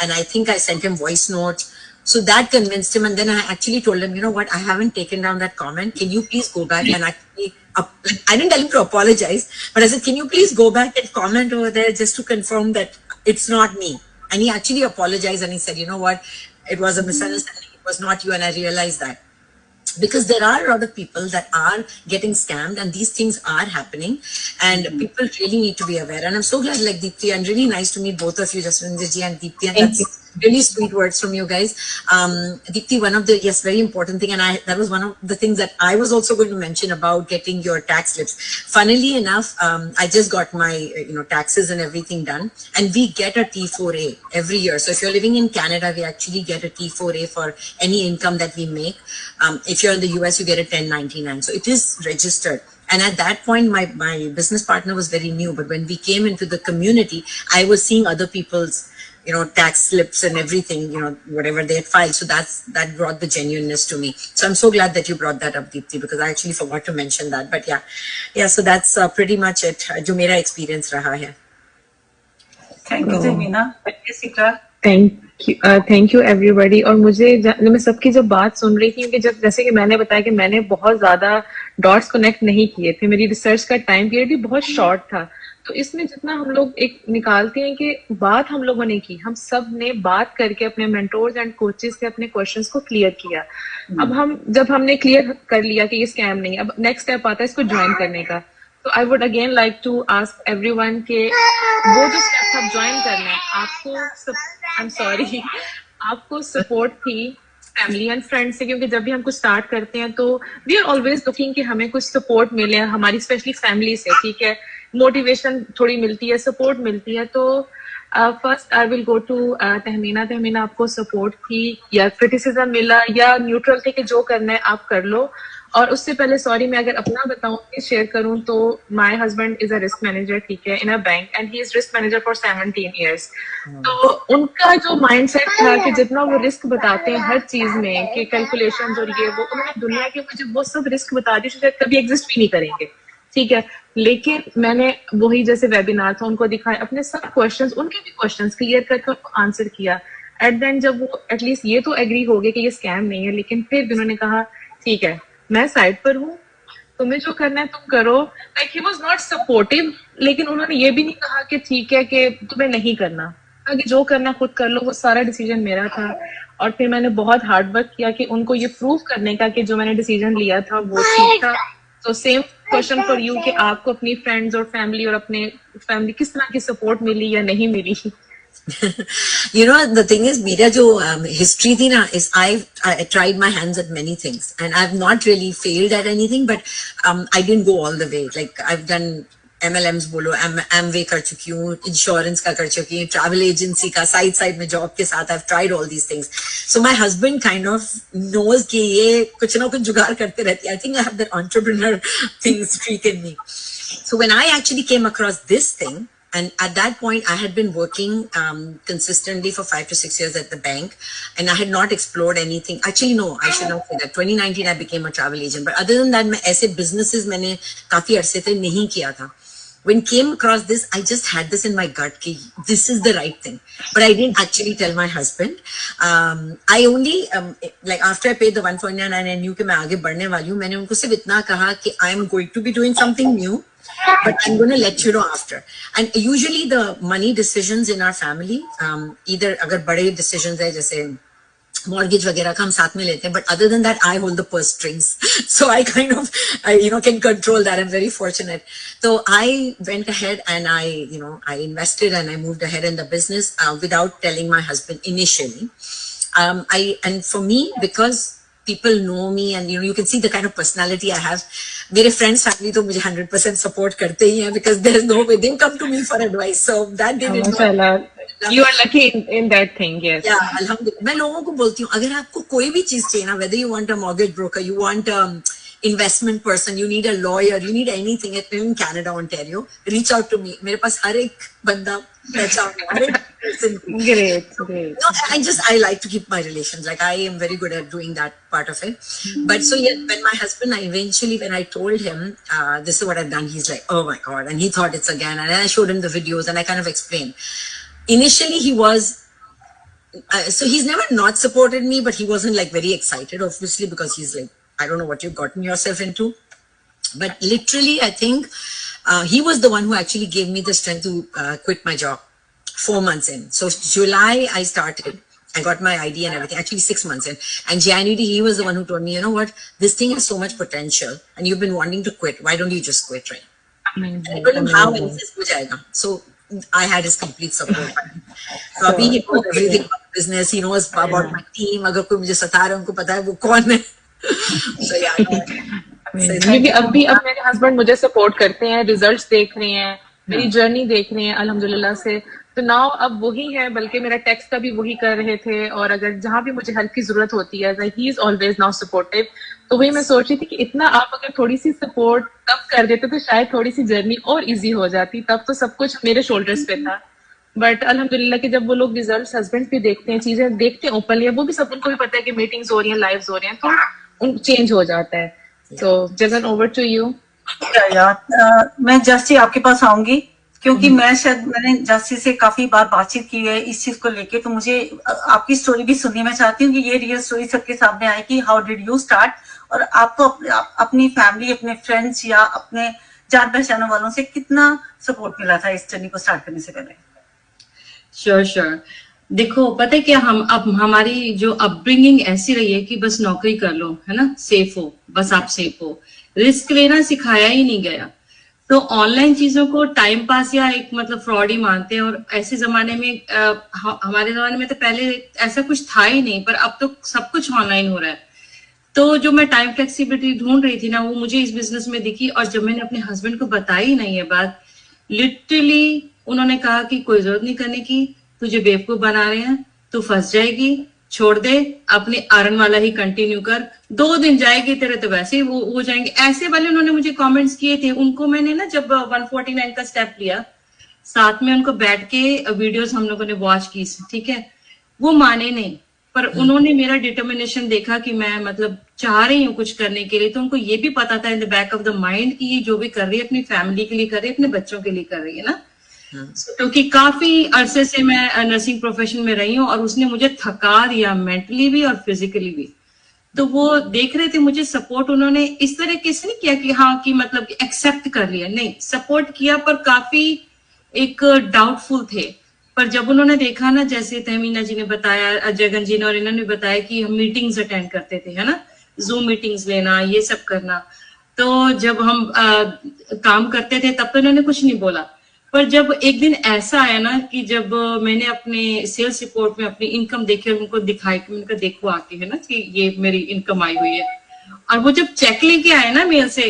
and I think I sent him voice notes. So that convinced him, and then I actually told him, you know what, I haven't taken down that comment. Can you please go back and actually, I didn't tell him to apologize, but I said, can you please go back and comment over there just to confirm that it's not me? And he actually apologized and he said, you know what, it was a misunderstanding. It was not you, and I realized that. Because there are a lot of people that are getting scammed and these things are happening and people really need to be aware. And I'm so glad, like Deepti, and really nice to meet both of you, Jaswinder ji and Deepti. And that's really sweet words from you guys. Deepti, one of the, yes, very important thing. And that was one of the things that I was also going to mention about getting your tax slips. Funnily enough, I just got my, taxes and everything done, and we get a T4A every year. So if you're living in Canada, we actually get a T4A for any income that we make. If you're in the US, you get a 1099. So it is registered. And at that point, my business partner was very new. But when we came into the community, I was seeing other people's, tax slips and everything, whatever they had filed. So that brought the genuineness to me. So I'm so glad that you brought that up, Deepti, because I actually forgot to mention that. But yeah. So that's pretty much it. जो मेरा experience रहा है. Thank you, Tahmina. Yes, Ikra. Thank you everybody. और मैं सबकी जब बात सुन रही थी, क्योंकि जैसे कि मैंने बताया कि मैंने बहुत ज्यादा डॉट्स कनेक्ट नहीं किए थे, मेरी रिसर्च का टाइम पीरियड भी बहुत शॉर्ट था. तो इसमें जितना हम लोग एक निकालते हैं कि बात हम लोगों ने की, हम सब ने बात करके अपने मेंटोर्स एंड कोचेस से अपने क्वेश्चंस को क्लियर किया. अब जब हमने क्लियर कर लिया कि ये स्कैम नहीं, अब नेक्स्ट स्टेप आता है इसको ज्वाइन करने का. तो I would again like to ask everyone के वो जो स्टेप आप ज्वाइन करना है, आपको सपोर्ट थी फैमिली एंड फ्रेंड्स से, क्योंकि जब भी हम कुछ स्टार्ट करते हैं तो वी आर ऑलवेज लुकिंग कि हमें कुछ सपोर्ट मिले, हमारी स्पेशली फैमिली से, ठीक है, मोटिवेशन थोड़ी मिलती है, सपोर्ट मिलती है. तो first I will go to Tahmina, आपको सपोर्ट थी या क्रिटिसिज्म मिला या न्यूट्रल थे कि जो करना है आप कर लो? और उससे पहले सॉरी, मैं अगर अपना बताऊं, शेयर करूं, तो my husband is a risk manager, ठीक है, in a bank, and he is risk manager for 17 years. तो उनका जो माइंडसेट था कि जितना वो रिस्क बताते हैं हर चीज में, कि कैलकुलेशन और ये वो, उन्होंने दुनिया के मुझे वो सब रिस्क बता दी शायद कभी एग्जिस्ट भी नहीं करेंगे, ठीक है. लेकिन मैंने वही जैसे वेबिनार था उनको दिखाया, अपने सब क्वेश्चंस, उनके भी क्वेश्चंस क्लियर करके उनको आंसर किया. एट द एंड जब वो एटलीस्ट ये तो एग्री हो गए कि ये स्कैम नहीं है, लेकिन फिर भी उन्होंने कहा ठीक है, मैं साइड पर हूँ, तुम्हें जो करना है तुम करो. Like he was not supportive, लेकिन उन्होंने ये भी नहीं कहा कि ठीक है कि तुम्हें नहीं करना, कि जो करना खुद कर लो. वो सारा डिसीजन मेरा था. और फिर मैंने बहुत हार्ड वर्क किया कि उनको ये प्रूव करने का कि जो मैंने डिसीजन लिया था वो ठीक था. तो सेम क्वेश्चन फॉर यू कि आपको अपनी फ्रेंड्स और फैमिली और अपने फैमिली किस तरह की सपोर्ट मिली या नहीं मिली? The thing is, मेरा जो history थी ना, is I tried my hands at many things and I've not really failed at anything, but I didn't go all the way. Like I've done MLMs बोलो, Amway कर चुकी हूँ, insurance का कर चुकी हूँ, ट्रैवल एजेंसी का, साइड में जॉब के साथ I've tried all these things. So my husband kind of knows कि ये कुछ ना कुछ जुगाड़ करते रहती है. I think I have that entrepreneur thing streak in me. So when I actually came across this thing, and at that point, I had been working consistently for 5 to 6 years at the bank, and I had not explored anything. Actually, no, I should not say that. 2019, I became a travel agent. But other than that, मैं ऐसे businesses मैंने काफी अरसे तक नहीं किया था. When came across this, I just had this in my gut कि this is the right thing. But I didn't actually tell my husband. I only, like after I paid the 149 and I knew कि मैं आगे बढ़ने वाली हूँ, मैंने उनको सिर्फ इतना कहा कि I am going to be doing something new, but I'm going to let you know after. And usually the money decisions in our family, either अगर बड़े decisions है जैसे mortgage वगैरह का हम साथ में लेते हैं, but other than that I hold the purse strings. So I kind of can control that. I'm very fortunate. So I went ahead and I invested and I moved ahead in the business without telling my husband initially. And for me, because people know me and you can see the kind of personality I have, मेरे friends family तो मुझे 100% support करते ही हैं, because there's no way they come to me for advice. So that didn't You are lucky in that thing, yes. या अल्हम्दुलिल्लाह मैं लोगों को बोलती हूँ अगर आपको कोई भी चीज चाहिए ना whether you want a mortgage broker, you want investment person, you need a lawyer, you need anything in Canada, Ontario, reach out to me. मेरे पास हर एक बंदा पहचान है, हर एक person को. Great. No, I like to keep my relations. Like I am very good at doing that part of it. But so yeah, when my husband, when I told him, this is what I've done, he's like, oh my God. And he thought it's again. And then I showed him the videos and I kind of explained. Initially he was, so he's never not supported me, but he wasn't like very excited, obviously, because he's like, I don't know what you've gotten yourself into. But literally, I think he was the one who actually gave me the strength to quit my job 4 months in. So July, I started. I got my ID and everything, actually 6 months in. And January, he was the one who told me, you know what, this thing has so much potential and you've been wanting to quit. Why don't you just quit, right? And I told him how, and he says, "Ho jayega." So I had his complete support. So abhi he knows everything about the business. He knows about my team. अगर कोई मुझे सता रहा है, उनको पता है वो कौन है. So yeah. क्योंकि अब मेरे हस्बैंड मुझे सपोर्ट करते हैं, रिजल्ट्स देख रहे हैं, मेरी जर्नी देख रहे हैं अल्हम्दुलिल्लाह से. तो नाउ अब वही है, बल्कि मेरा टेक्स्ट का भी वही कर रहे थे. और अगर जहां भी मुझे हेल्प की जरूरत होती है, he is always now supportive. तो वही मैं सोच रही थी कि इतना आप अगर थोड़ी सी सपोर्ट तब कर देते तो शायद थोड़ी सी जर्नी और इजी हो जाती. तब तो सब कुछ मेरे शोल्डर्स पे था. बट अल्हम्दुलिल्लाह कि जब वो लोग रिजल्ट्स हस्बैंड भी देखते हैं, चीजें देखते हैं ओपनली, वो भी सब उनको भी पता है कि मीटिंग्स हो रही हैं, लाइव्स हो रहे हैं, तो चेंज हो जाता है. तो जगन, ओवर टू यू. मैं जस्टी आपके पास आऊंगी क्योंकि मैंने जस्टी से काफी बार बातचीत की है इस चीज को लेके. तो मुझे आपकी स्टोरी भी सुननी मैं चाहती हूँ कि ये रियल स्टोरी सबके सामने आए कि हाउ डिड यू स्टार्ट, और आपको अपनी फैमिली, अपने फ्रेंड्स या अपने जान पहचान वालों से कितना सपोर्ट मिला था इस जर्नी को स्टार्ट करने से पहले. श्योर. देखो, पता है क्या, हमारी जो अपब्रिंगिंग ऐसी रही है कि बस नौकरी कर लो, है ना, सेफ हो, बस आप सेफ हो. रिस्क लेना सिखाया ही नहीं गया. तो ऑनलाइन चीजों को टाइम पास या एक मतलब फ्रॉड ही मानते हैं. और ऐसे जमाने में हमारे जमाने में तो पहले ऐसा कुछ था ही नहीं, पर अब तो सब कुछ ऑनलाइन हो रहा है. तो जो मैं टाइम फ्लेक्सिबिलिटी ढूंढ रही थी ना, वो मुझे इस बिजनेस में दिखी. और जब मैंने अपने हस्बैंड को बताई नहीं ये बात, लिटरली उन्होंने कहा कि कोई जरूरत नहीं करने की, तुझे बेवकूफ बना रहे हैं, तू फंस जाएगी, छोड़ दे, अपने आरन वाला ही कंटिन्यू कर, 2 दिन जाएगी तेरे तो वैसे ही वो हो जाएंगे. ऐसे वाले उन्होंने मुझे कमेंट्स किए थे. उनको मैंने ना जब 149 का स्टेप लिया, साथ में उनको बैठ के वीडियोस हम लोगों ने वॉच की, ठीक है, वो माने नहीं. पर उन्होंने मेरा डिटर्मिनेशन देखा कि मैं मतलब चाह रही हूँ कुछ करने के लिए. तो उनको ये भी पता था in the back of the mind कि ये जो भी कर रही है अपनी फैमिली के लिए कर रही है, अपने बच्चों के लिए कर रही है ना. क्योंकि काफी अरसे से मैं नर्सिंग प्रोफेशन में रही हूँ और उसने मुझे थका दिया, मेंटली भी और फिजिकली भी. तो वो देख रहे थे मुझे सपोर्ट. उन्होंने इस तरीके से नहीं किया कि हाँ कि मतलब एक्सेप्ट कर लिया, नहीं, सपोर्ट किया, पर काफी एक डाउटफुल थे. पर जब उन्होंने देखा ना, जैसे तहमीना जी ने बताया, जगन जी ने और इन्होंने बताया कि हम मीटिंग्स अटेंड करते थे, है ना, जूम मीटिंग्स लेना, ये सब करना. तो जब हम काम करते थे तब तो इन्होंने कुछ नहीं बोला. पर जब एक दिन ऐसा आया ना कि जब मैंने अपने सेल्स रिपोर्ट में अपनी इनकम देखी और उनको दिखाई कि उनका देखो आके, है ना, कि ये मेरी इनकम आई हुई है. और वो जब चेक लेके आए ना मेल से,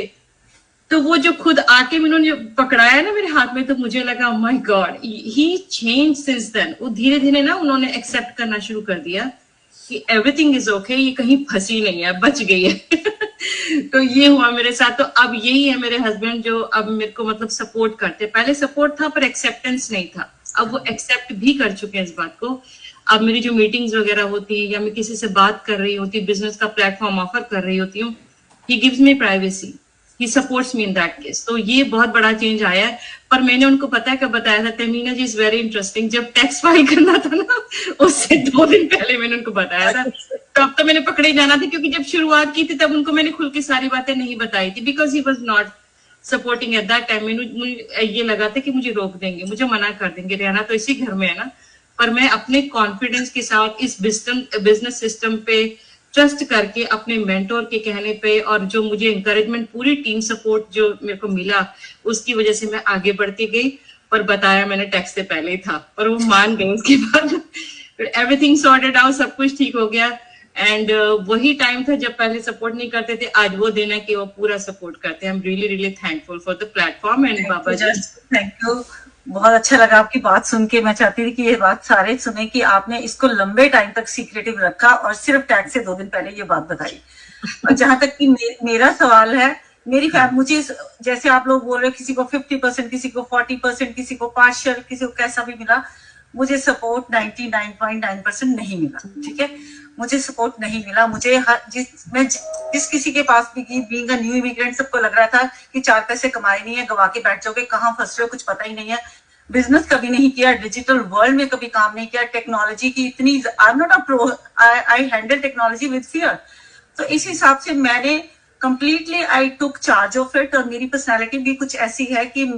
तो वो जो खुद आके उन्होंने पकड़ाया ना मेरे हाथ में, तो मुझे लगा my god, he change since then. वो धीरे धीरे ना उन्होंने एक्सेप्ट करना शुरू कर दिया कि एवरीथिंग इज ओके, ये कहीं फंसी नहीं है, बच गई है. तो ये हुआ मेरे साथ. तो अब यही है मेरे हस्बैंड जो अब मेरे को मतलब सपोर्ट करते. पहले सपोर्ट था पर एक्सेप्टेंस नहीं था. अब वो एक्सेप्ट भी कर चुके हैं इस बात को. अब मेरी जो मीटिंग्स वगैरह होती है या मैं किसी से बात कर रही होती, बिजनेस का प्लेटफॉर्म ऑफर कर रही होती हूँ, he gives me privacy, he supports me in that case. तो ये बहुत बड़ा चेंज आया है. पर मैंने उनको पता है कब बताया था, तमीना जी इज वेरी इंटरेस्टिंग, जब टैक्स फाइल करना था ना, उससे 2 दिन पहले मैंने उनको बताया था. तब तो मैंने पकड़े जाना था, क्योंकि जब शुरुआत की थी तब उनको मैंने खुल के सारी बातें नहीं बताई थी, because he was not supporting at that time. मुझे ये लगा था कि मुझे रोक देंगे, मुझे मना कर देंगे, रहना तो इसी घर में है ना. पर मैं अपने कॉन्फिडेंस के साथ इस बिजनेस सिस्टम पे ट्रस्ट करके, अपने मेंटोर के कहने पे, और जो मुझे इंकरेजमेंट, पूरी टीम सपोर्ट जो मेरे को मिला, उसकी वजह से मैं आगे बढ़ती गई. पर बताया मैंने टैक्स से पहले ही था, पर वो मान गए. उसके बाद एवरीथिंग सॉर्टेड आउट, सब कुछ ठीक हो गया. एंड वही टाइम था जब पहले सपोर्ट नहीं करते थे, आज वो दिन है कि वो पूरा सपोर्ट करते हैं. I am really really thankful for the platform. And Baba ji, thank you बहुत अच्छा लगा आपकी बात सुन के। मैं चाहती थी कि ये बात सारे सुने कि आपने इसको लंबे टाइम तक सीक्रेटिव रखा और सिर्फ टैक्स से 2 दिन पहले ये बात बताई। और जहां तक कि मेरा सवाल है, मेरी मुझे जैसे आप लोग बोल रहे हो, किसी को 50%, किसी को 40%, किसी को पार्शियल, किसी को कैसा भी मिला, मुझे सपोर्ट 99.9% नहीं मिला। ठीक है, मुझे सपोर्ट नहीं मिला। मुझे जिस किसी के पास भी बीइंग अ न्यू इमिग्रेंट, सबको लग रहा था कि 4 पैसे कमाए नहीं है, गवा के बैठ जाओगे, कहाँ फंस रहे हो कुछ पता ही नहीं है, बिजनेस कभी नहीं किया, डिजिटल वर्ल्ड में कभी काम नहीं किया, टेक्नोलॉजी की इतनी, I am not a pro, I handle technology with fear. तो इस हिसाब से मैंने completely I took charge of it. और मेरी पर्सनालिटी भी कुछ ऐसी है कि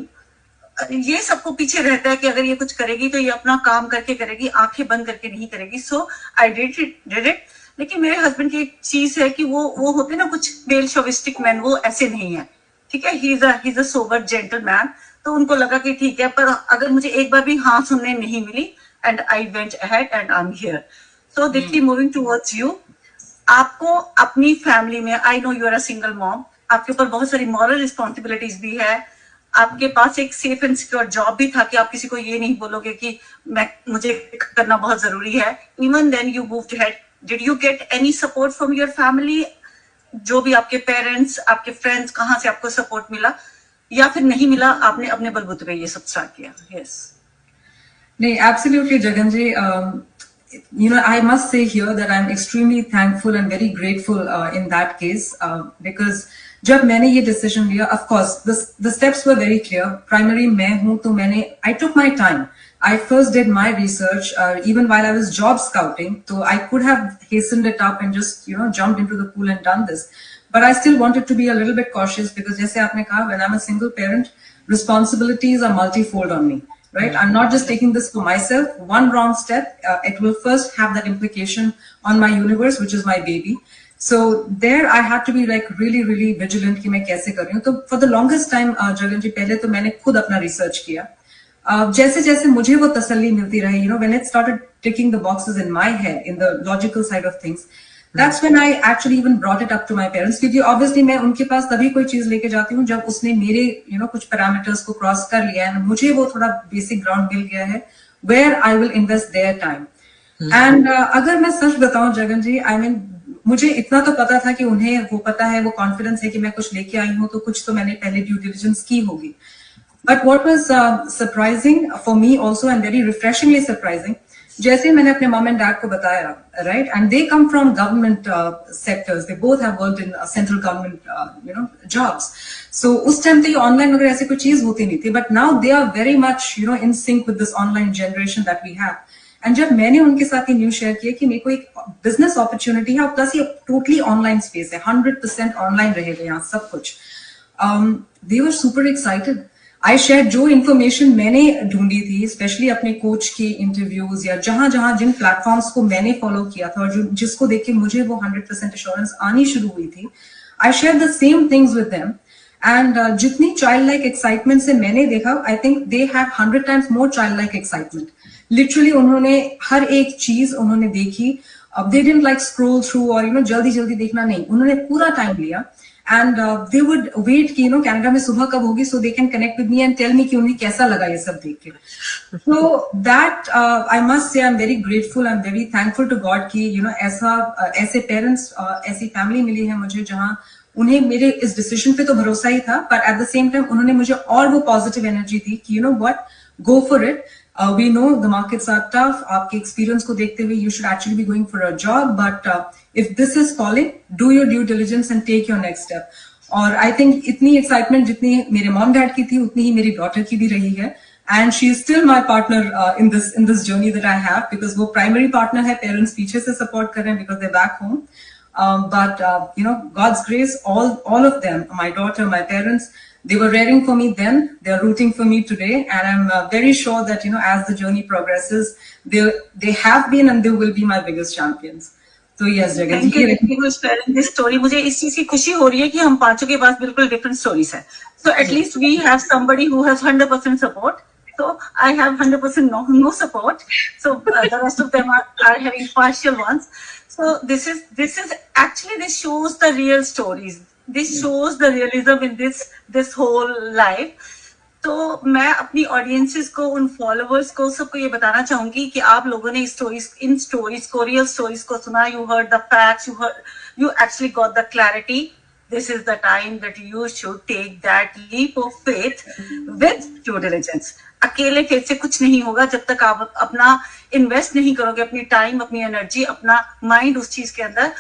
ये सबको पीछे रहता है कि अगर ये कुछ करेगी तो ये अपना काम करके करेगी, आंखें बंद करके नहीं करेगी। सो आई डिड इट। लेकिन मेरे हस्बैंड की एक चीज है कि वो होते ना कुछ मेल शोविस्टिक मैन, वो ऐसे नहीं है। ठीक है, he is a sober gentleman. तो उनको लगा कि ठीक है, पर अगर मुझे एक बार भी हाँ सुनने नहीं मिली, and I went ahead and I am here. So Deepti, moving towards you, आपको अपनी फैमिली में, I know you are a single mom, आपके ऊपर बहुत सारी मॉरल रिस्पॉन्सिबिलिटीज भी है, आपके पास एक सेफ एंड सिक्योर जॉब भी था कि आप किसी को ये नहीं बोलोगे कि मुझे करना बहुत जरूरी है। Even then you moved ahead, did you get any support from your family? जो भी आपके पेरेंट्स, आपके फ्रेंड्स, कहाँ से आपको सपोर्ट मिला, या फिर नहीं मिला, आपने अपने बलबूते पे ये सब स्टार्ट किया? यस। नहीं, absolutely, Jagan ji. You know, I must say here that I'm extremely thankful and very grateful in that case, because जब मैंने ये decision लिया, of course, the steps were very clear. Primary मैं हूँ तो I took my time. I first did my research, even while I was job scouting. So I could have hastened it up and just, jumped into the pool and done this. But I still wanted to be a little bit cautious because जैसे आपने कहा, when I'm a single parent, responsibilities are multifold on me. Right? I'm not just taking this for myself. One wrong step, it will first have that implication on my universe, which is my baby. So there I had to be like really, really vigilant कि मैं कैसे कर रही हूँ. तो for the longest time, Jagan जी, पहले तो मैंने खुद अपना research किया. जैसे जैसे मुझे वो तसल्ली मिलती रही, when it started ticking the boxes in my head, in the logical side of things, that's when I actually even brought it up to my parents. क्योंकि obviously मैं उनके पास तभी कोई चीज लेके जाती हूँ जब उसने मेरे कुछ पैरामीटर्स को क्रॉस कर लिया है, मुझे वो थोड़ा बेसिक ग्राउंड मिल गया है where I will invest their time. And अगर मैं सच बताऊं जगन जी, I mean, मुझे इतना तो पता था कि उन्हें वो पता है, वो कॉन्फिडेंस है कि मैं कुछ लेके आई हूँ, तो कुछ तो मैंने पहले ड्यू डिलिजेंस की होगी. But what was surprising for me also and very refreshingly surprising, जैसे मैंने अपने मॉम एंड डैड को बताया, right, and they come from government sectors, they both have worked in central government jobs. So उस time तो ये online वगैरह ऐसी कोई चीज होती नहीं थी, but now they are very much in sync with this online generation that we have. And जब मैंने उनके साथ ये न्यूज शेयर किया कि मेरे को एक बिजनेस अपॉर्चुनिटी है और प्लस ये टोटली ऑनलाइन स्पेस है, 100% ऑनलाइन रहेगा यहाँ सब कुछ, they were super excited. I share जो इन्फॉर्मेशन मैंने ढूंढी थी, स्पेशली अपने कोच के इंटरव्यूज या जहां जहां जिन प्लेटफॉर्म्स को मैंने फॉलो किया था और जिसको देख के मुझे वो 100% एश्योरेंस आनी शुरू हुई थी, I share the same things with them. And जितनी चाइल्ड लाइक एक्साइटमेंट से मैंने देखा, I think they have 100 times more child like excitement. Literally उन्होंने हर एक चीज उन्होंने देखी. अब they didn't like scroll through और जल्दी जल्दी देखना नहीं, उन्होंने पूरा टाइम लिया. And they would wait कि कनाडा में सुबह कब होगी, so they can connect with me and tell me कि उन्हें कैसा लगा ये सब देख के. So that I must say I'm very grateful, I'm very thankful to God कि ऐसे parents, ऐसी family मिली है मुझे जहाँ उन्हें मेरे इस decision पे तो भरोसा ही था, but at the same time उन्होंने मुझे और वो positive energy दी कि what, go for it. We know the markets are tough. आपके experience को देखते हुए you should actually be going for a job, but if this is calling, do your due diligence and take your next step. और I think इतनी excitement जितनी मेरे mom dad की थी, उतनी ही मेरी daughter की भी रही है. And she is still my partner in this journey that I have, because वो primary partner है, parents पीछे से support कर रहे हैं because they're back home. But God's grace, all of them, my daughter, my parents, they were raring for me then, they are rooting for me today, and I'm very sure that as the journey progresses, they have been and they will be my biggest champions. So yes, Jagan ji, for sharing this story. मुझे इस चीज की खुशी हो रही है कि हम पांचों के पास बिल्कुल different stories हैं. So at least we have somebody who has 100% support. So I have 100% no support. So the rest of them are having partial ones. So this is actually, this shows the real stories. This shows the realism in this whole life. तो मैं अपनी audiences को, उन followers को, सबको ये बताना चाहूंगी कि आप लोगों ने इन स्टोरीज को, रियल स्टोरीज को सुना, you heard the facts, you actually got the clarity. This is the time that you should take that leap of faith with due diligence. अकेले फेथ से कुछ नहीं होगा जब तक आप अपना इन्वेस्ट नहीं करोगे, अपनी टाइम, अपनी एनर्जी, अपना माइंड उस चीज के अंदर.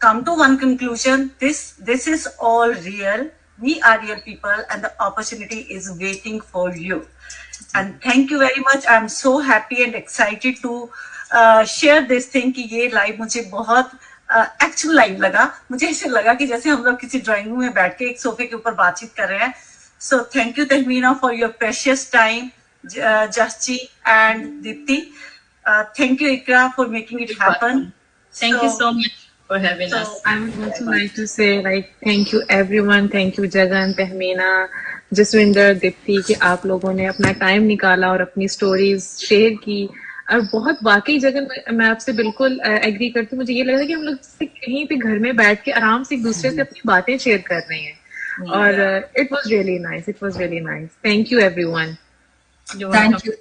Come to one conclusion. This is all real. We are real people, and the opportunity is waiting for you. And thank you very much. I'm so happy and excited to share this thing कि ये live मुझे बहुत actual live लगा. मुझे ऐसे लगा कि जैसे हम लोग किसी ड्राइंग रूम में बैठ के एक सोफे के ऊपर बातचीत कर रहे हैं. So thank you Tahmina for your precious time, Jasji and Deepti. Thank you Ikra for making it happen. Thank you so much for having us. I would also like to say thank you everyone, thank you Jagan, Tehmeena, Jaswinder, Dipti कि आप लोगों ने अपना time निकाला और अपनी stories share की. और बहुत वाकई जगन मैं आपसे बिल्कुल एग्री करती हूँ. मुझे ये लग रहा है कि हम लोग कहीं पे घर में बैठ के आराम से एक दूसरे से अपनी बातें शेयर कर रहे हैं. और it was really nice. Thank you everyone. Thank you.